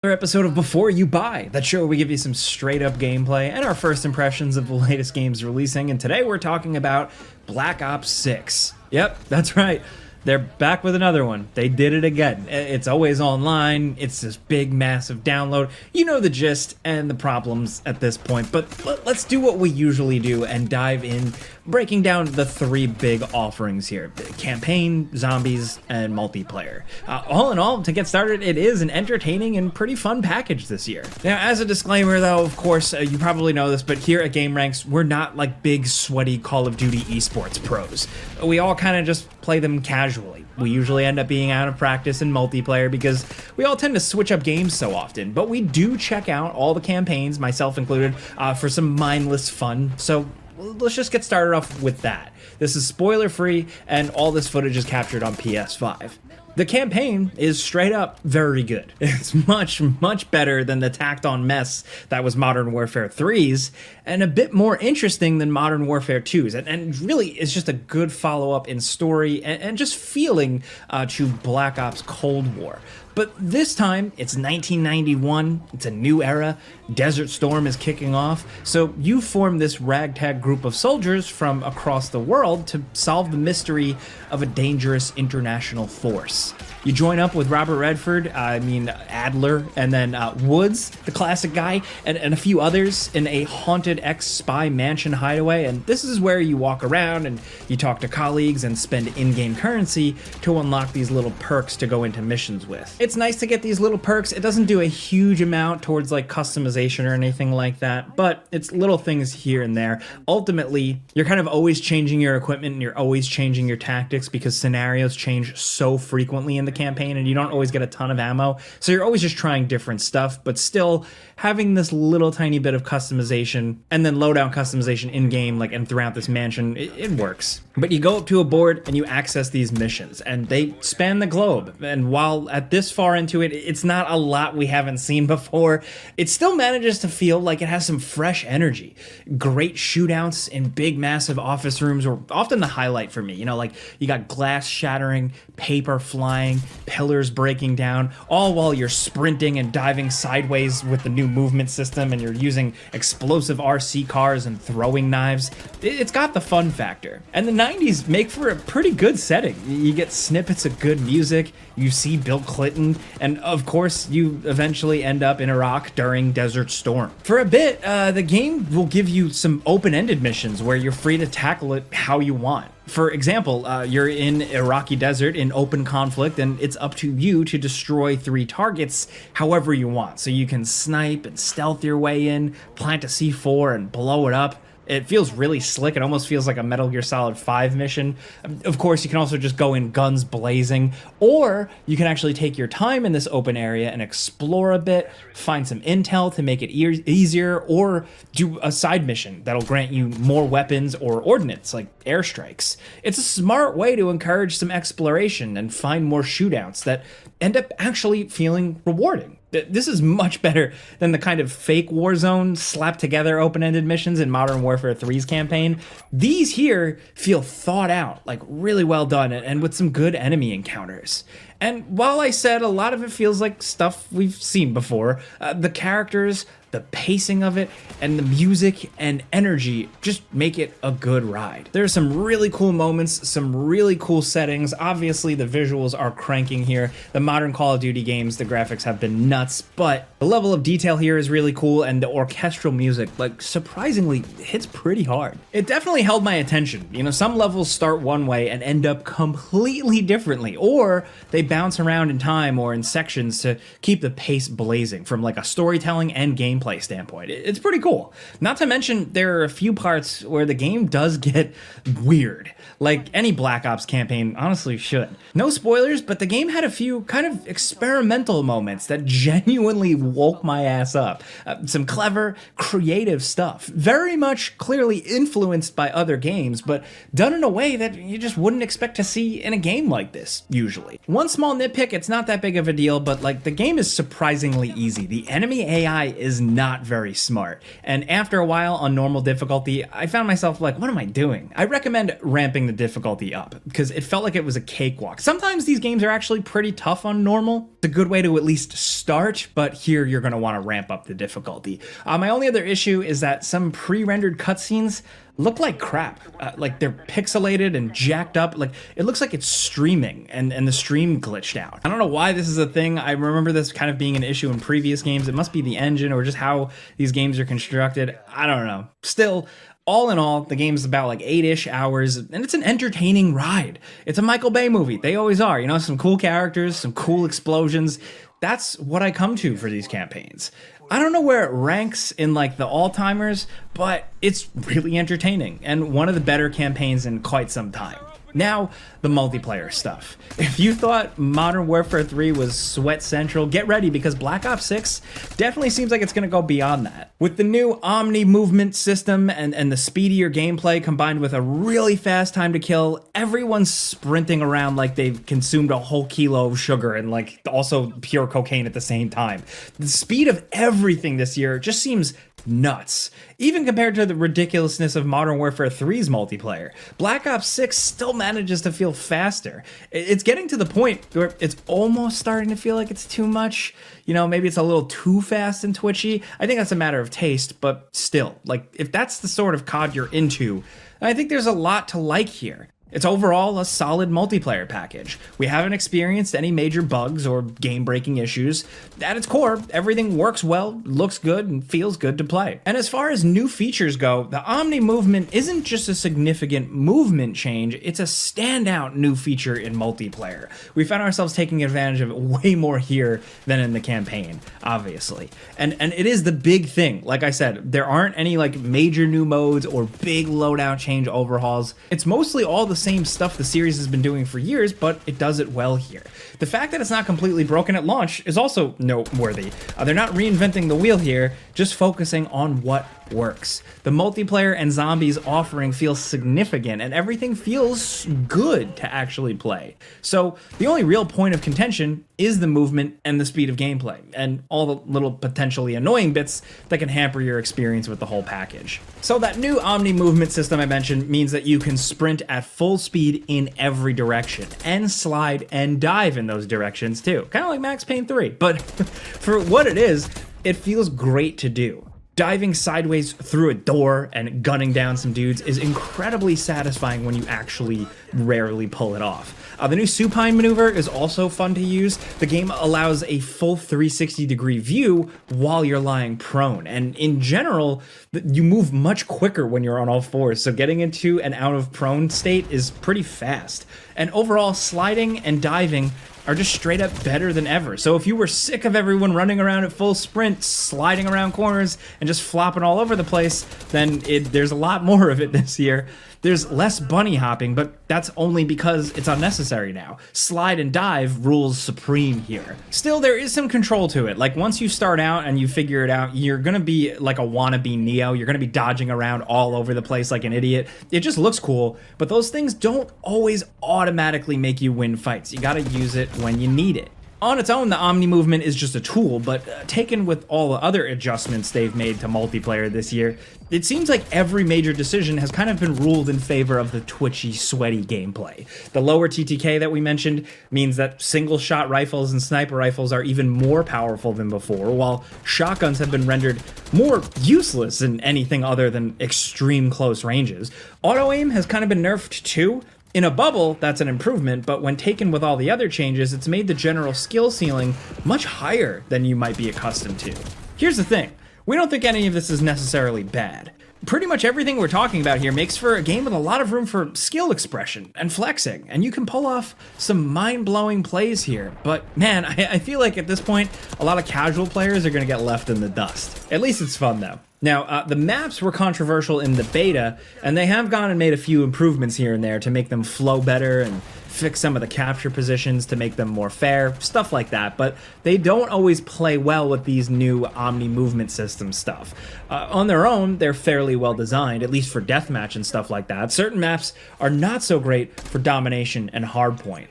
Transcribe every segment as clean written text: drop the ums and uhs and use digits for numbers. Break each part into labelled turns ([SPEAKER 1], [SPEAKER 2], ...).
[SPEAKER 1] Another episode of Before You Buy, that show where we give you some straight up gameplay and our first impressions of the latest games releasing, and today we're talking about Black Ops 6. Yep, that's right. They're back with another one. They did it again. It's always online. It's this big, massive download. You know the gist and the problems at this point, but let's do what we usually do and dive in, breaking down the three big offerings here: campaign, zombies, and multiplayer. All in all, to get started, it is an entertaining and pretty fun package this year. Now, as a disclaimer though, of course, you probably know this, but here at Game Ranks, we're not like big, sweaty Call of Duty esports pros. We all kind of just play them casually. We usually end up being out of practice in multiplayer because we all tend to switch up games so often, but we do check out all the campaigns, myself included, for some mindless fun. So let's just get started off with that. This is spoiler free, and all this footage is captured on PS5. The campaign is straight up very good. It's much, much better than the tacked on mess that was Modern Warfare 3's, and a bit more interesting than Modern Warfare 2's. And really, it's just a good follow-up in story and just feeling to Black Ops Cold War. But this time, it's 1991, it's a new era, Desert Storm is kicking off, so you form this ragtag group of soldiers from across the world to solve the mystery of a dangerous international force. You join up with Robert Redford, Adler, and then Woods, the classic guy, and a few others in a haunted ex-spy mansion hideaway, and this is where you walk around and you talk to colleagues and spend in-game currency to unlock these little perks to go into missions with. It's nice to get these little perks. It doesn't do a huge amount towards like customization or anything like that, but it's little things here and there. Ultimately, you're kind of always changing your equipment and you're always changing your tactics because scenarios change so frequently in the campaign and you don't always get a ton of ammo, so you're always just trying different stuff, but still having this little tiny bit of customization and then loadout customization in game, like, and throughout this mansion, it works. But you go up to a board and you access these missions and they span the globe, and while at this far into it, it's not a lot we haven't seen before, it still manages to feel like it has some fresh energy. Great shootouts in big massive office rooms were often the highlight for me. You know, like you got glass shattering, paper flying, pillars breaking down, all while you're sprinting and diving sideways with the new movement system, and you're using explosive RC cars and throwing knives. It's got the fun factor. And the 90s make for a pretty good setting. You get snippets of good music, you see Bill Clinton, and of course you eventually end up in Iraq during Desert Storm. For a bit, the game will give you some open-ended missions where you're free to tackle it how you want. For example, you're in Iraqi desert in open conflict, and it's up to you to destroy 3 targets however you want. So you can snipe and stealth your way in, plant a C4 and blow it up. It feels really slick. It almost feels like a Metal Gear Solid 5 mission. Of course, you can also just go in guns blazing, or you can actually take your time in this open area and explore a bit, find some intel to make it easier, or do a side mission that'll grant you more weapons or ordnance, like airstrikes. It's a smart way to encourage some exploration and find more shootouts that end up actually feeling rewarding. This is much better than the kind of fake Warzone slapped together open-ended missions in Modern Warfare 3's campaign. These here feel thought out, like really well done, and with some good enemy encounters. And while I said a lot of it feels like stuff we've seen before, the characters, the pacing of it, and the music and energy just make it a good ride. There are some really cool moments, some really cool settings. Obviously, the visuals are cranking here. The modern Call of Duty games, the graphics have been nuts, but the level of detail here is really cool, and the orchestral music, like, surprisingly hits pretty hard. It definitely held my attention. You know, some levels start one way and end up completely differently, or they bounce around in time or in sections to keep the pace blazing from like a storytelling and gameplay standpoint. It's pretty cool. Not to mention, there are a few parts where the game does get weird, like any Black Ops campaign honestly should. No spoilers, but the game had a few kind of experimental moments that genuinely woke my ass up. Some clever, creative stuff. Very much clearly influenced by other games, but done in a way that you just wouldn't expect to see in a game like this, usually. One small nitpick, it's not that big of a deal, but like the game is surprisingly easy. The enemy AI is not very smart. And after a while on normal difficulty, I found myself like, what am I doing? I recommend ramping the difficulty up because it felt like it was a cakewalk. Sometimes these games are actually pretty tough on normal. It's a good way to at least start, but here you're going to want to ramp up the difficulty. My only other issue is that some pre-rendered cutscenes look like crap. Like they're pixelated and jacked up. Like it looks like it's streaming and the stream glitched out. I don't know why this is a thing. I remember this kind of being an issue in previous games. It must be the engine or just how these games are constructed. I don't know. Still, all in all, the game's about like 8-ish hours, and it's an entertaining ride. It's a Michael Bay movie. They always are. You know, some cool characters, some cool explosions. That's what I come to for these campaigns. I don't know where it ranks in like the all-timers, but it's really entertaining and one of the better campaigns in quite some time. Now, the multiplayer stuff. If you thought Modern Warfare 3 was sweat central, get ready because Black Ops 6 definitely seems like it's going to go beyond that. With the new Omni movement system and the speedier gameplay combined with a really fast time to kill, everyone's sprinting around like they've consumed a whole kilo of sugar and like also pure cocaine at the same time. The speed of everything this year just seems nuts. Even compared to the ridiculousness of Modern Warfare 3's multiplayer, Black Ops 6 still manages to feel faster. It's getting to the point where it's almost starting to feel like it's too much. You know, maybe it's a little too fast and twitchy. I think that's a matter of taste, but still, like, if that's the sort of COD you're into, I think there's a lot to like here. It's overall a solid multiplayer package. We haven't experienced any major bugs or game-breaking issues. At its core, everything works well, looks good, and feels good to play. And as far as new features go, the Omni movement isn't just a significant movement change, it's a standout new feature in multiplayer. We found ourselves taking advantage of it way more here than in the campaign, obviously. And it is the big thing. Like I said, there aren't any like major new modes or big loadout change overhauls. It's mostly all the same stuff the series has been doing for years, but it does it well here. The fact that it's not completely broken at launch is also noteworthy. They're not reinventing the wheel here, just focusing on what works. The multiplayer and zombies offering feels significant, and everything feels good to actually play. So the only real point of contention is the movement and the speed of gameplay, and all the little potentially annoying bits that can hamper your experience with the whole package. So that new Omni movement system I mentioned means that you can sprint at full speed in every direction, and slide and dive in those directions too. Kind of like Max Payne 3, but for what it is, it feels great to do. Diving sideways through a door and gunning down some dudes is incredibly satisfying when you actually rarely pull it off. The new supine maneuver is also fun to use. The game allows a full 360-degree view while you're lying prone, and in general, you move much quicker when you're on all fours, so getting into and out of prone state is pretty fast. And overall, sliding and diving are just straight up better than ever. So if you were sick of everyone running around at full sprint, sliding around corners, and just flopping all over the place, then there's a lot more of it this year. There's less bunny hopping, but that's only because it's unnecessary now. Slide and dive rules supreme here. Still, there is some control to it. Like, once you start out and you figure it out, you're gonna be like a wannabe Neo. You're gonna be dodging around all over the place like an idiot. It just looks cool, but those things don't always automatically make you win fights. You gotta use it when you need it. On its own, the Omni movement is just a tool, but taken with all the other adjustments they've made to multiplayer this year, it seems like every major decision has kind of been ruled in favor of the twitchy, sweaty gameplay. The lower TTK that we mentioned means that single-shot rifles and sniper rifles are even more powerful than before, while shotguns have been rendered more useless in anything other than extreme close ranges. Auto-aim has kind of been nerfed too. In a bubble, that's an improvement, but when taken with all the other changes, it's made the general skill ceiling much higher than you might be accustomed to. Here's the thing, we don't think any of this is necessarily bad. Pretty much everything we're talking about here makes for a game with a lot of room for skill expression and flexing, and you can pull off some mind-blowing plays here. But man, I feel like at this point, a lot of casual players are gonna get left in the dust. At least it's fun though. Now, the maps were controversial in the beta, and they have gone and made a few improvements here and there to make them flow better and fix some of the capture positions to make them more fair, stuff like that, but they don't always play well with these new Omni movement system stuff. On their own, they're fairly well designed, at least for deathmatch and stuff like that. Certain maps are not so great for domination and hardpoint.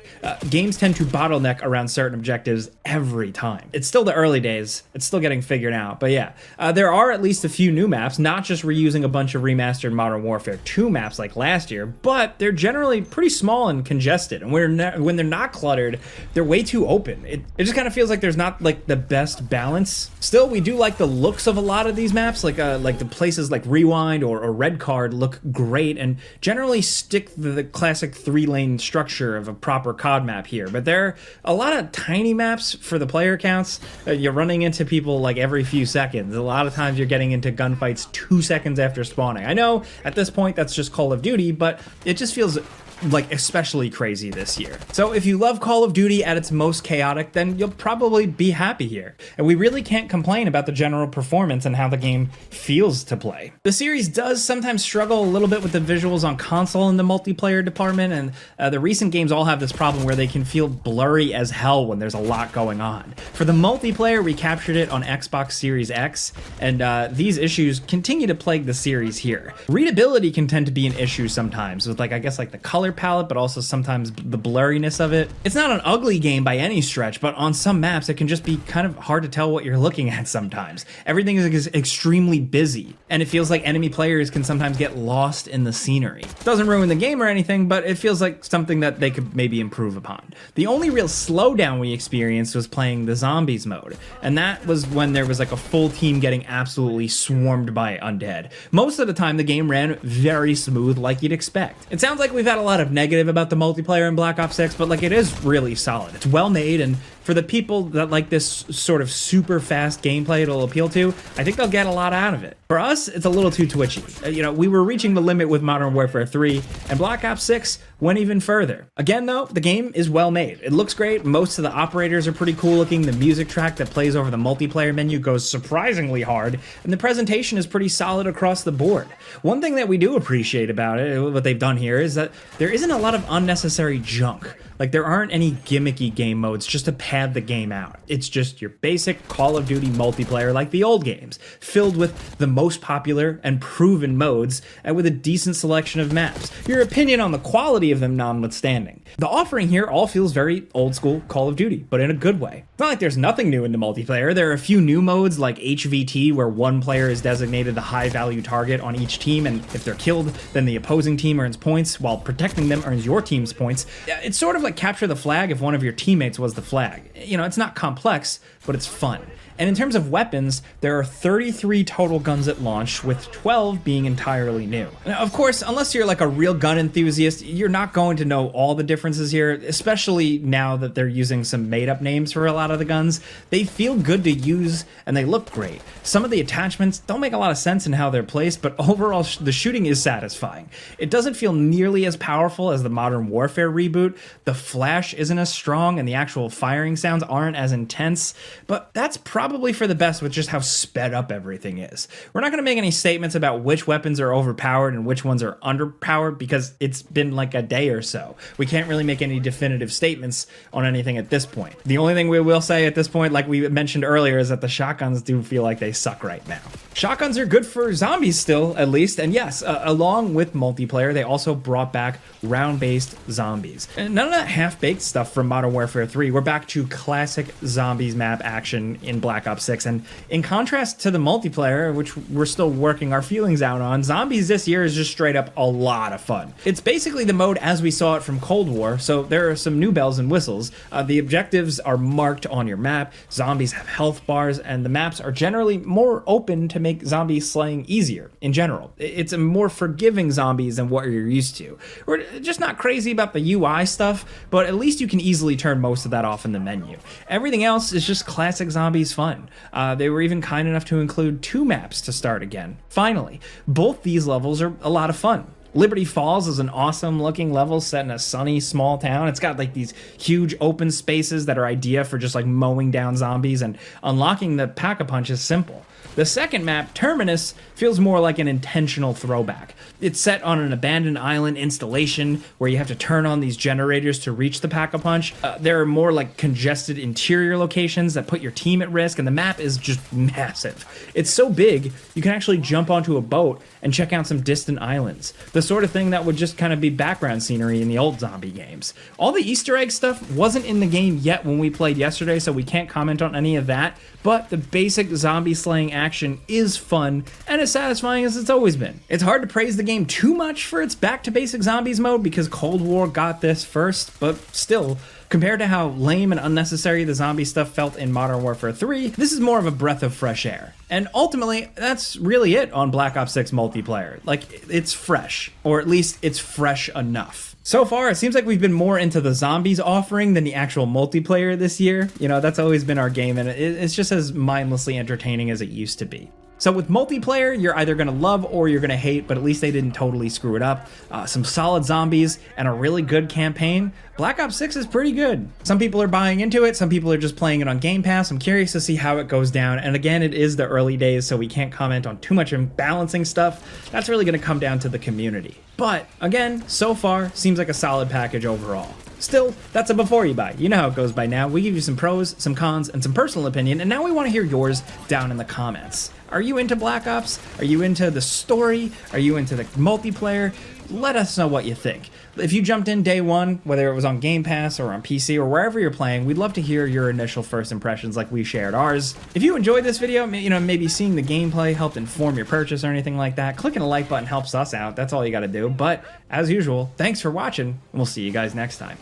[SPEAKER 1] Games tend to bottleneck around certain objectives every time. It's still the early days, it's still getting figured out, but yeah. There are at least a few new maps, not just reusing a bunch of remastered Modern Warfare 2 maps like last year, but they're generally pretty small and congested, and when they're not cluttered, they're way too open. It just kind of feels like there's not like the best balance. Still, we do like the looks of a lot of these maps, like the places like Rewind or Red Card look great, and generally stick the classic 3-lane structure of a proper COD map here, but there are a lot of tiny maps for the player counts. You're running into people like every few seconds. A lot of times you're getting into gunfights 2 seconds after spawning. I know at this point that's just Call of Duty, but it just feels like especially crazy this year. So if you love Call of Duty at its most chaotic, then you'll probably be happy here. And we really can't complain about the general performance and how the game feels to play. The series does sometimes struggle a little bit with the visuals on console in the multiplayer department, and the recent games all have this problem where they can feel blurry as hell when there's a lot going on. For the multiplayer, we captured it on Xbox Series X, and these issues continue to plague the series here. Readability can tend to be an issue sometimes with I guess the color palette, but also sometimes the blurriness of it. It's not an ugly game by any stretch, but on some maps it can just be kind of hard to tell what you're looking at sometimes. Everything is extremely busy, and it feels like enemy players can sometimes get lost in the scenery. It doesn't ruin the game or anything, but it feels like something that they could maybe improve upon. The only real slowdown we experienced was playing the zombies mode, and that was when there was a full team getting absolutely swarmed by undead. Most of the time the game ran very smooth like you'd expect. It sounds like we've had a lot of negative about the multiplayer in Black Ops 6, but it is really solid. It's well made, and for the people that like this sort of super fast gameplay it'll appeal to, I think they'll get a lot out of it. For us, it's a little too twitchy. We were reaching the limit with Modern Warfare 3, and Black Ops 6 went even further. Again though, the game is well made. It looks great, most of the operators are pretty cool looking, the music track that plays over the multiplayer menu goes surprisingly hard, and the presentation is pretty solid across the board. One thing that we do appreciate about it, what they've done here, is that there isn't a lot of unnecessary junk. There aren't any gimmicky game modes just to pad the game out. It's just your basic Call of Duty multiplayer like the old games, filled with the most popular and proven modes, and with a decent selection of maps. Your opinion on the quality of them notwithstanding. The offering here all feels very old school Call of Duty, but in a good way. It's not like there's nothing new in the multiplayer. There are a few new modes like HVT, where one player is designated the high value target on each team, and if they're killed, then the opposing team earns points, while protecting them earns your team's points. It's sort of like capture the flag if one of your teammates was the flag. It's not complex, but it's fun. And in terms of weapons, there are 33 total guns at launch, with 12 being entirely new. Now, of course, unless you're a real gun enthusiast, you're not going to know all the differences here, especially now that they're using some made-up names for a lot of the guns. They feel good to use, and they look great. Some of the attachments don't make a lot of sense in how they're placed, but overall, the shooting is satisfying. It doesn't feel nearly as powerful as the Modern Warfare reboot, the flash isn't as strong, and the actual firing sounds aren't as intense, but that's probably for the best with just how sped up everything is. We're not going to make any statements about which weapons are overpowered and which ones are underpowered because it's been a day or so. We can't really make any definitive statements on anything at this point. The only thing we will say at this point, like we mentioned earlier, is that the shotguns do feel like they suck right now. Shotguns are good for zombies still, at least, and yes, along with multiplayer, they also brought back round-based zombies. And none of that half-baked stuff from Modern Warfare 3. We're back to classic zombies map action in Black Ops 6, and in contrast to the multiplayer, which we're still working our feelings out on, zombies this year is just straight up a lot of fun. It's basically the mode as we saw it from Cold War, so there are some new bells and whistles. The objectives are marked on your map, zombies have health bars, and the maps are generally more open to make zombie slaying easier in general. It's a more forgiving zombies than what you're used to. We're just not crazy about the UI stuff, but at least you can easily turn most of that off in the menu. Everything else is just classic zombies fun. They were even kind enough to include 2 maps to start again. Finally, both these levels are a lot of fun. Liberty Falls is an awesome looking level set in a sunny small town. It's got like these huge open spaces that are ideal for just like mowing down zombies, and unlocking the Pack-a-Punch is simple. The second map, Terminus, feels more like an intentional throwback. It's set on an abandoned island installation where you have to turn on these generators to reach the Pack-a-Punch. There are more like congested interior locations that put your team at risk, and the map is just massive. It's so big, you can actually jump onto a boat and check out some distant islands. The sort of thing that would just kind of be background scenery in the old zombie games. All the Easter egg stuff wasn't in the game yet when we played yesterday, so we can't comment on any of that, but the basic zombie slaying action is fun and as satisfying as it's always been. It's hard to praise the game too much for its back to basic zombies mode because Cold War got this first, but still, compared to how lame and unnecessary the zombie stuff felt in Modern Warfare 3, this is more of a breath of fresh air. And ultimately, that's really it on Black Ops 6 multiplayer. Like, it's fresh, or at least it's fresh enough. So far, it seems like we've been more into the zombies offering than the actual multiplayer this year. You know, that's always been our game, and it's just as mindlessly entertaining as it used to be. So with multiplayer, you're either going to love or you're going to hate, but at least they didn't totally screw it up. Some solid zombies and a really good campaign. Black Ops 6 is pretty good. Some people are buying into it, some people are just playing it on Game Pass. I'm curious to see how it goes down, and again, it is the early days, so we can't comment on too much imbalancing stuff. That's really going to come down to the community. But again, so far, seems like a solid package overall. Still, that's a before you buy. You know how it goes by now. We give you some pros, some cons, and some personal opinion, and now we want to hear yours down in the comments. Are you into Black Ops? Are you into the story? Are you into the multiplayer? Let us know what you think. If you jumped in day one, whether it was on Game Pass or on PC or wherever you're playing, we'd love to hear your initial first impressions like we shared ours. If you enjoyed this video, you know, maybe seeing the gameplay helped inform your purchase or anything like that, clicking a like button helps us out. That's all you got to do. But as usual, thanks for watching, and we'll see you guys next time.